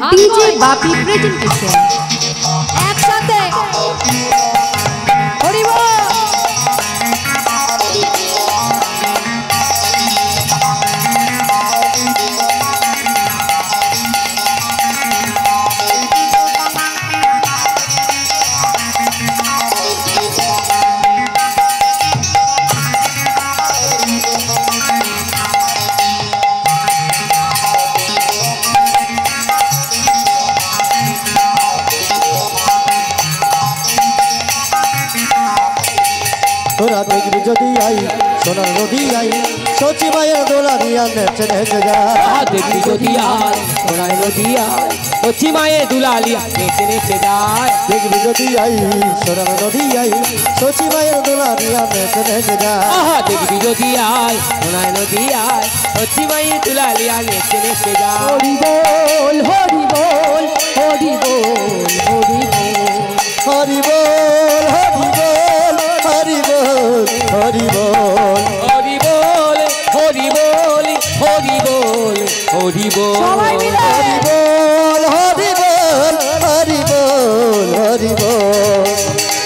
DJ Bapi presentation একসাথে হরি বল। তোরা দেখবি যদি আই সোনার নদী আই সচি মায়ের দোলা দিয়া নেচে নেচে যা দেখবি যদি আই সোনার নদী আই সচি মায়ের দোলা দিয়া নেচে নেচে যায় দেখবি যদি আই সোনার নদী আই সচি মায়ের দোলা দিয়া নেচে নেচে যা দেখবি যদি আই সোনার নদী আই সচি মায়ের দোলা দিয়া নেচে নেচে যায় হরি বল হরি বল হরি বল হরি বল হরি বল হরি বল হরি বল হরি বল হরি বল হরি বল হরি বল সবাই মিলে হরি বল হরি বল হরি বল হরি বল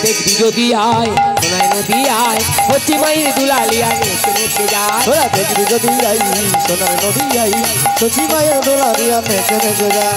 দেখবি যদি আই সোনার নদী আই সচি মায়ের দোলা দিয়া নেচে নেচে যায় তোরা দেখবি যদি আই সোনার নদী আই সচি মায়ের দোলা দিয়া নেচে নেচে যা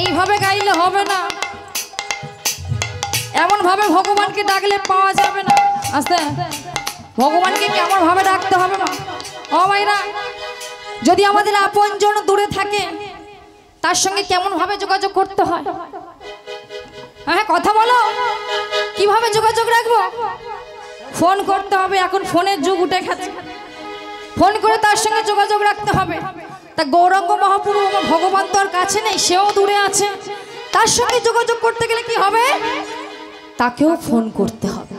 এইভাবে গাইলে হবে না, এমন ভাবে ভগবানকে ডাকলে পাওয়া যাবে না। আস্তে ভগবানকে কেমন ভাবে ডাকতে হবে না। ও মাইরা, যদি আমাদের আপনজন দূরে থাকে তার সঙ্গে কেমন ভাবে যোগাযোগ করতে হয়? হ্যাঁ কথা বলো, কিভাবে যোগাযোগ রাখবো? ফোন করতে হবে, এখন ফোনের যুগ উঠে গেছে। ফোন করে তার সঙ্গে যোগাযোগ রাখতে হবে। তা গৌরাঙ্গ মহাপ্রভু ভগবান তো আর কাছে নেই, সেও দূরে আছে। তার সঙ্গে যোগাযোগ করতে গেলে কি হবে? তাকেও ফোন করতে হবে।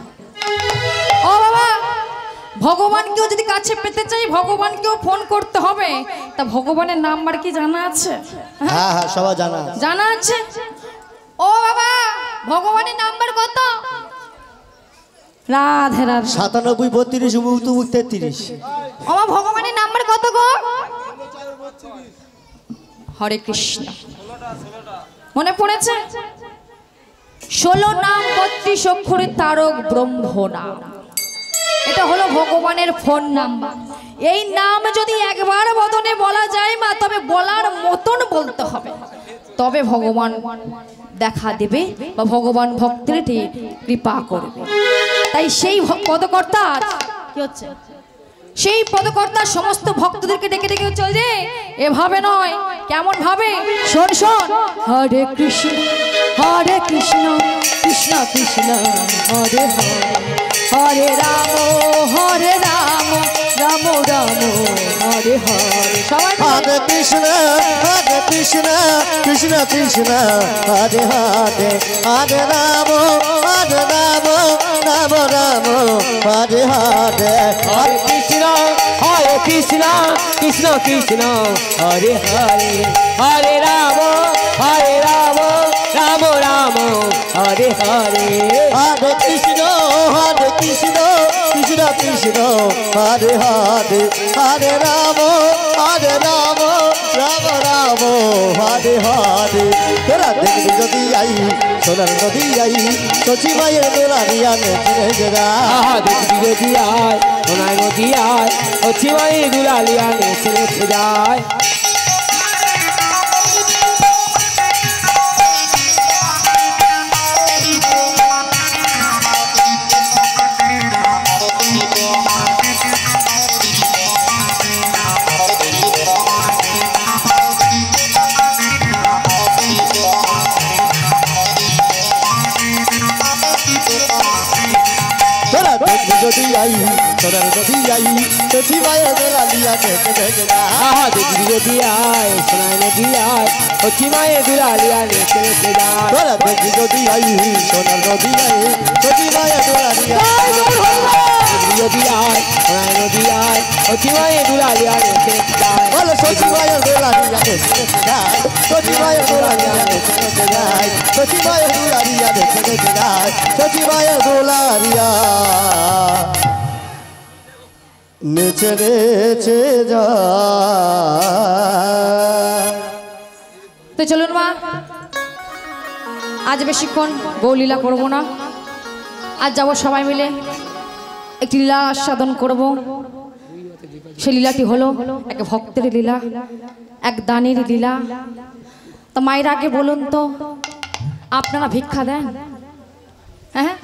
ও বাবা, ভগবানকেও যদি কাছে পেতে চাই ভগবানকেও ফোন করতে হবে। তা ভগবানের নাম্বার কি জানা আছে? হ্যাঁ হ্যাঁ সবাই জানা জানা আছে। ও বাবা, ভগবানের নাম্বার কত? রাধে রাধে। 97 32 33। ও ভগবানের নাম্বার কত গো? হরে কৃষ্ণ। মনে পড়েছে? 16 নাম 32 অক্ষরে তারক ব্রহ্ম নাম। এটা হলো ভগবানের ফোন নাম্বার। এই নাম যদি একবার বদনে বলা যায় মা, তবে বলার মতন বলতে হবে, তবে ভগবান দেখা দেবে বা ভগবান ভক্তের কৃপা করবে। তাই সেই পদকর্তা কি হচ্ছে, সেই পদকর্তা সমস্ত ভক্তদেরকে ডেকে ডেকে চলছে। এভাবে নয়, কেমন ভাবে? শোন শোন। হরে কৃষ্ণ কৃষ্ণ কৃষ্ণ হরে হরে, হরে রাম রাম রাম হরে হরে। সবাই হরে কৃষ্ণ কৃষ্ণ কৃষ্ণ হরে হরে, হরে রাম রাম রাম হরে হরে। হরে কৃষ্ণ কৃষ্ণ কৃষ্ণ হরে হরে, হরে রাম রাম রাম হরে হরে। হরে কৃষ্ণ কৃষ্ণ কৃষ্ণ হরে হরে, হরে রাম রাম রাম হরে হরে। তোরা দেখবি যদি আই সোনার নদী আই সচি মায়ের দোলা দিয়া নেচে নেচে যায় আহা দেখবি যদি আয় সোনায় নদী আয় সচি মায়ের দুলালিয়া নেচে নেচে যায় যদি আই সোনার নদী আই সচি মায়ের দোলা দিয়া নেচে নেচে যায় আহা দেখবি যদি আয় সোনায় নদী আয় সচি মায়ের দুলালিয়া নেচে নেচে যায় তোরা দেখবি যদি আই সোনার নদী আই সচি মায়ের দোলা দিয়া দেখবি যদি আয় সোনায় নদী আয় সচি মায়ের দুলালিয়া নেচে নেচে যায় বলো সচি মায়ের দোলা দিয়া নেচে নেচে যায় সচি মায়ের দোলা দিয়া নেচে নেচে যায় সচি মায়ের দোলা দিয়া নেচে নেচে যায় সচি মায়ের দোলা দিয়া নেচে নেচে যায় তো চলুন মা, আজ বেশিক্ষণ বউলীলা করবো না। আজ যাবো সবাই মিলে একটি লীলা আস্বাদন করব। সে লীলাটি হলো এক ভক্তের লীলা, এক দানের লীলা। তো মায়ের আগে বলুন তো, আপনারা ভিক্ষা দেন? হ্যাঁ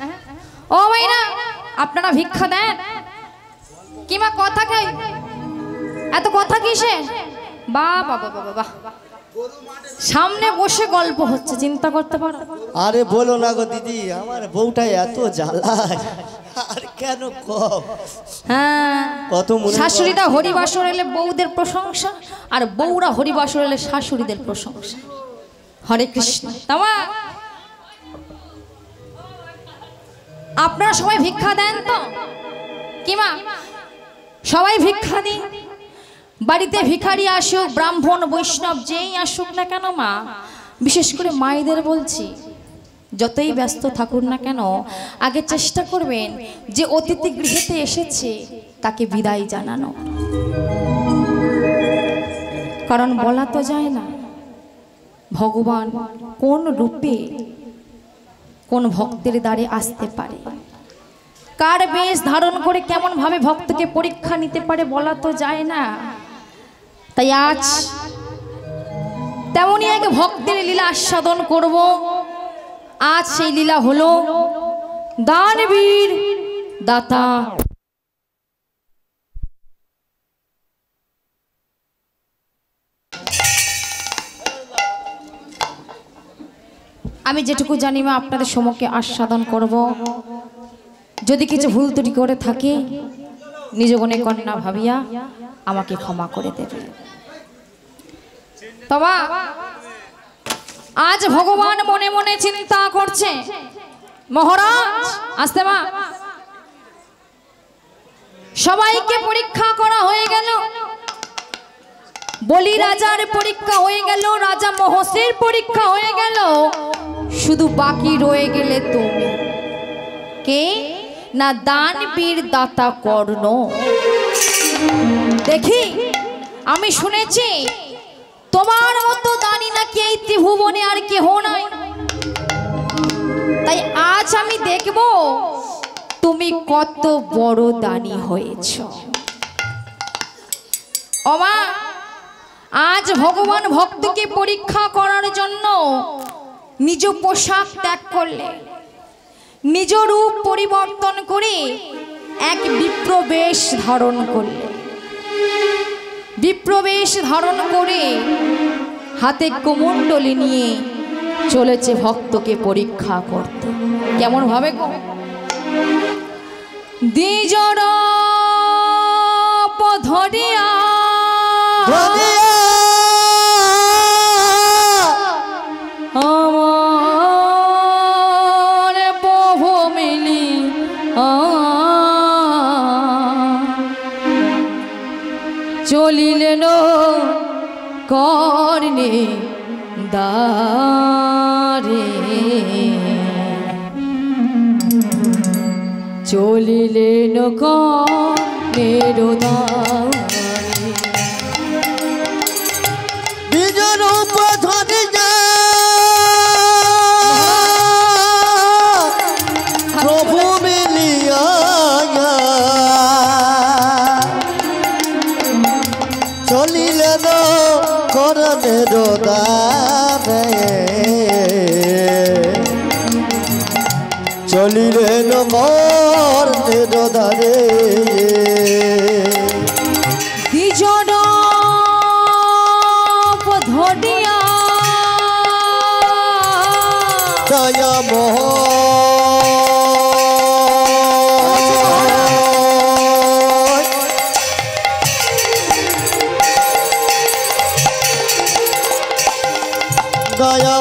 ও মাইরা, আপনারা ভিক্ষা দেন? কিমা কথা খাই, এত কথা কিসে? বাহ বাহ বাহ বাহ, সামনে বসে গল্প হচ্ছে, চিন্তা করতে পারো? আরে বলো না গো দিদি, আমার বউটা এত জ্বালায় আর কেন কম। হ্যাঁ, কত মনে শাশুড়িরা হরিবাসর এলে বউদের প্রশংসা, আর বউরা হরিবাসর এলে শাশুড়িদের প্রশংসা। হরে কৃষ্ণ। তামা আপনারা সবাই ভিক্ষা দেন তো? কিমা সবাই ভিক্ষা দিন। বাড়িতে ভিখারি আসুক, ব্রাহ্মণ বৈষ্ণব যেই আসুক না কেন মা, বিশেষ করে মায়েদের বলছি, যতই ব্যস্ত থাকুন না কেন, আগে চেষ্টা করবেন যে অতিথি গৃহেতে এসেছে তাকে বিদায় জানানো। কারণ বলা তো যায় না ভগবান কোন রূপে কোন ভক্তের দ্বারে আসতে পারে, কার বেশ ধারণ করে কেমন ভাবে ভক্তকে পরীক্ষা নিতে পারে, বলা তো যায় না। তাই আজ তেমনই এক ভক্তের লীলা আস্বাদন করব। আজ সেই লীলা হলো দানবীর দাতা। আমি যেটুকু জানি মা আপনাদের সম্মুখে আস্বাদন করব। যদি কিছু ভুল ত্রুটি করে থাকে নিজ গুণে কন্যা ভাবিয়া আমাকে ক্ষমা করে দেবে। তবা আজ ভগবান মনে মনে চিন্তা করছে, মহারাজ আসতে মা, সবাইকে পরীক্ষা করা হয়ে গেল, বলি রাজার পরীক্ষা হয়ে গেল, রাজা মহর্ষির পরীক্ষা হয়ে গেল, শুধু বাকি রয়ে গেলে তুমি। কে না? দানবীর দাতা কর্ণ। দেখি আমি শুনেছি তোমার মতো দানি নাকি এই ত্রিভুবনে আর কেহ নাই। তাই আজ আমি দেখব তুমি কত বড় দানি হয়েছ। ওমা, আজ ভগবান ভক্তকে পরীক্ষা করার জন্য নিজ পোশাক ত্যাগ করলে, নিজ রূপ পরিবর্তন করে এক বিপ্রবেশ ধারণ করলে। বিপ্রবেশ ধারণ করে হাতে কুমণ্ডলী নিয়ে চলেছে ভক্তকে পরীক্ষা করতে। কেমন ভাবে গো? দ্বিজর পধরিয়া আমার প্রভু মিলি চলিলেন কর্ণে দ্বারে, চলিলেন কর্ণের দ্বারে। বিজর উপধরি চলিলেন কর্ণের দ্বারে দ্বিজন ধরিয়া দয়া মোহ দয়া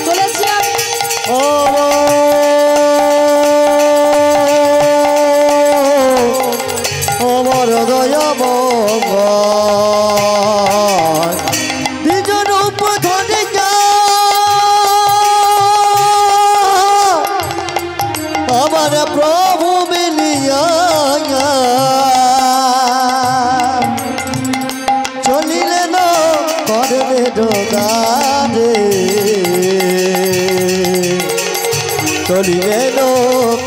চলেছি আমি অমর দয়া দ্বিজ রূপ ধরে যা আমার প্রভু মিলিয়া চলিলেন করবে ডোদারে চলিলেন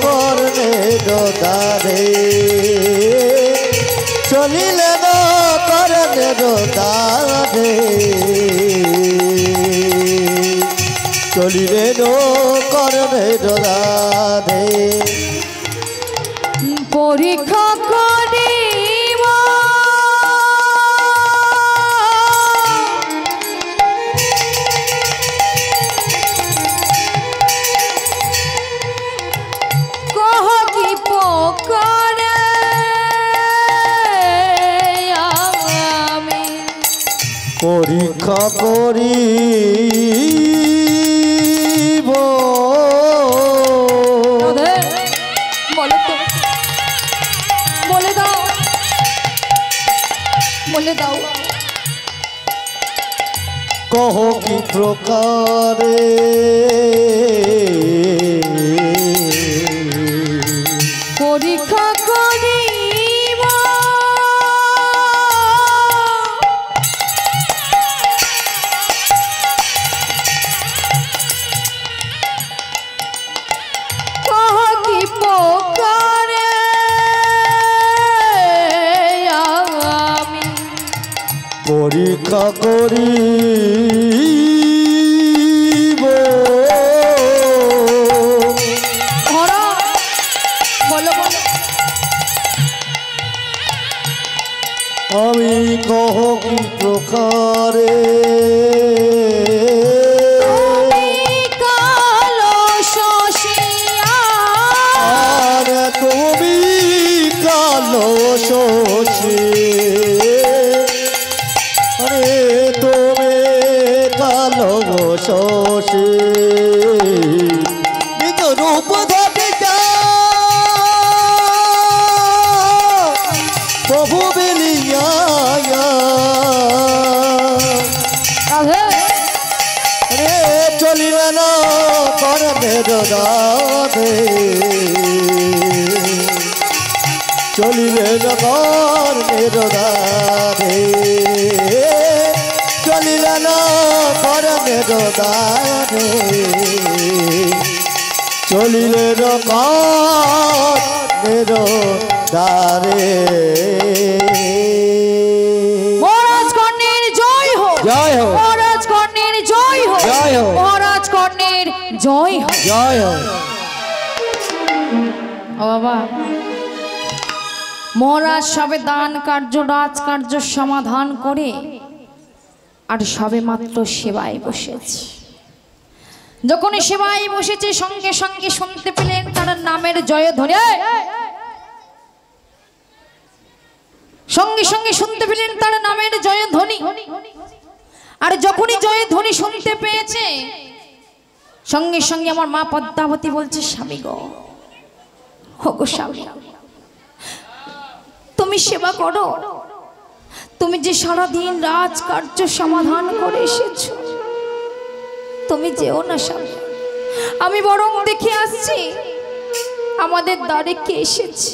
করবে ডোদারে চলিলেন করবে ডোদারে চলিলেন করবে ডোদারে পরীক্ষা করিব কহ কি পোকারে আমি পরীক্ষা করিব বলো তো বলে দাও বলে দাও কহ কি প্রকারে পরীক্ষা করিব কহ কি পোকারে আমি পরীক্ষা করিব ধরো বলো বলো আমি কহ কি প্রকারে তুমি কালো শশিয়া আর তুমি কালো শোষে আরে তুমি কালো শোষে নিজ রূপ ধরে যা প্রভু বেলিয়া রে চলিলেন করবে দাদে চলিলেন করবে দাদে চলিলেন করবে দাদে চলিলেন করবে দারে মহারাজ কর্ণের জয় হোক জয় হোক। মহারাজ কর্ণের জয় হোক জয় হোক। মহারাজ কর্ণের জয় হোক জয় হোক। ও বাবা মহারাজ সবে দান কার্য রাজকার্য সমাধান করে আর সবে মাত্র সেবায় বসেছে যখন সেবায় বসেছে সঙ্গে সঙ্গে শুনতে পেলেন তার নামের জয়ধ্বনি সঙ্গে সঙ্গে শুনতে পেলেন তার নামের জয়ধ্বনি আর যখনই জয়ধ্বনি শুনতে পেয়েছে সঙ্গে সঙ্গে আমার মা পদ্মাবতী বলছে স্বামী গো ওগো স্বামী তুমি সেবা করো তুমি যে সারাদিন রাজকার্য সমাধান করে এসেছো তুমি যেও না স্বামী আমি বরং দেখে আসছি আমাদের দ্বারে কে এসেছে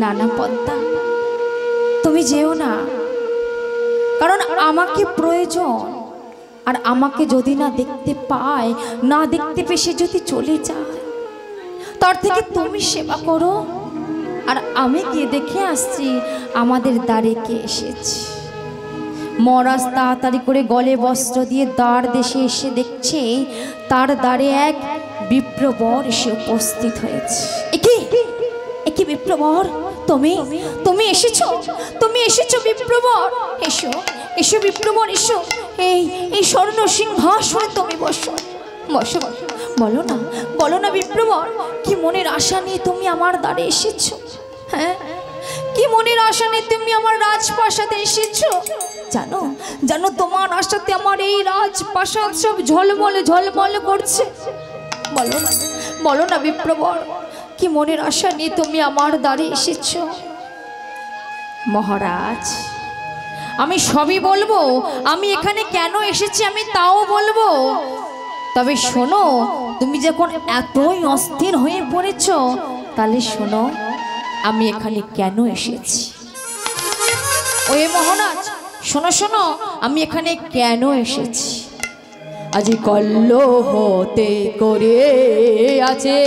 না না পদ্মা তুমি যেও না কারণ আমাকে প্রয়োজন। আর আমাকে যদি না দেখতে পায়, না দেখতে পেয়ে সে যদি চলে যায়, তার থেকে তুমি সেবা করো। আর আমি গিয়ে দেখে আসছি আমাদের দ্বারে কে এসেছে। মহারাজ তাড়াতাড়ি করে গলে বস্ত্র দিয়ে দ্বার দেশে এসে দেখছে তার দ্বারে এক বিপ্রবর এসে উপস্থিত হয়েছে। একি বিপ্রবর, তুমি তুমি এসেছো, তুমি এসেছো বিপ্রবর। এসো এসো বিপ্রবর, এসো। এই স্বর্ণ সিংহাসনে তুমি বসো, বসো। বলো না বিপ্রবর, কি মনের আশা নিয়ে তুমি আমার দ্বারে এসেছো? হ্যাঁ, কি মনের আশা নিয়ে তুমি আমার রাজপ্রাসাদে এসেছো? জানো তোমার আশাতে আমার এই রাজপ্রাসাদ সব ঝলমল করছে। বলো না বিপ্রবর, কি মনের আশা নিয়ে তুমি আমার দ্বারে এসেছো? মহারাজ, আমি সবই বলবো, আমি এখানে কেন এসেছি আমি তাও বলবো। তবে শোনো, তুমি যখন এতই অস্থির হয়ে পড়েছো, তাহলে শোনো আমি এখানে কেন এসেছি। ওই মহারাজ, শোনো আমি এখানে কেন এসেছি। আজ কল্ল হতে করে আছে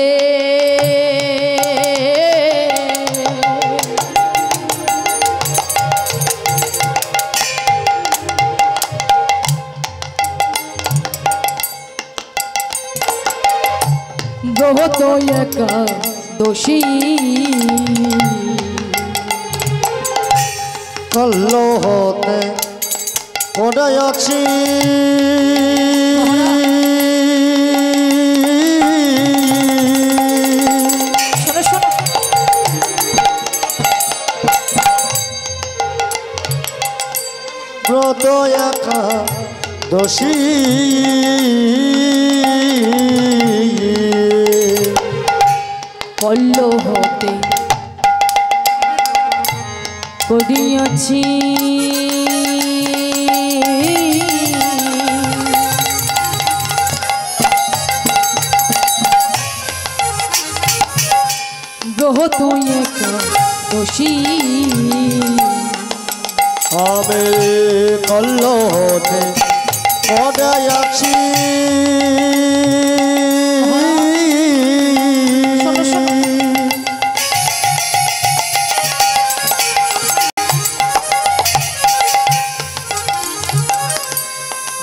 গ্রহ তো একা দোষী, কল্ল হতে পড়ে আছি ব্রত একা দোষী, কল্ল হতে করিয়াছি গ্রহ তুই একা দোষী। আমি কল্ল হতে পড়ে আছি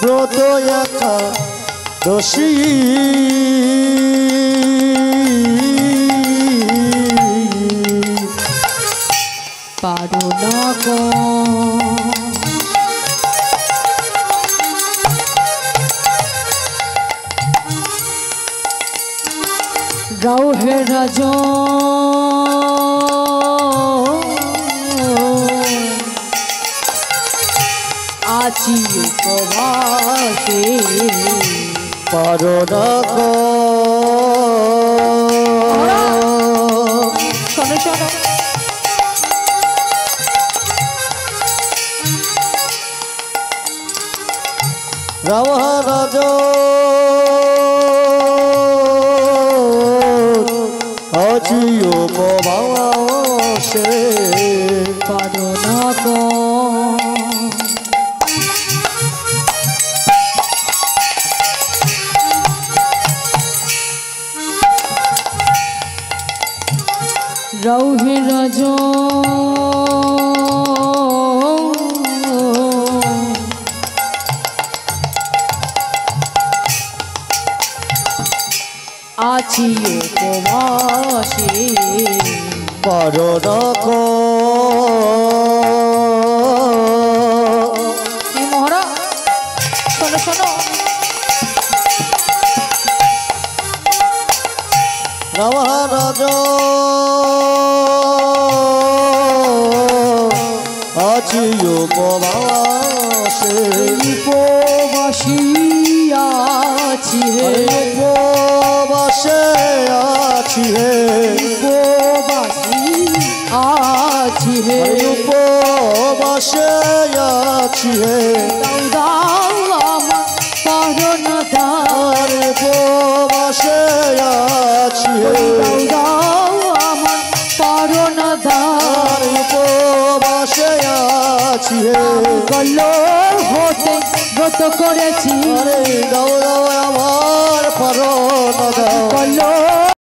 ব্রত একা দোষী, পারো না গো গাও হে রাজ আছি উপবাসে, পারো না গো শোনো রাজ আজি উপবাসে, পারো না গো রৌহে রাজ আছি উপবাসে, পারো না গো মহারাজ শোনো রাজ আজি উপবাসে, উপবাসী আছি হে, উপবাসে আছি হে, উপবাসী আছি হে, উপবাসে আছি হে, দাও আমার পারো না দাও, উপবাসে আছি হে, দাও আমার পারো না দাও, উপবাসে আছি হে গল্ল হতে ব্রত করেছি আরে দাও দাও আমার পরণ দাও গল্ল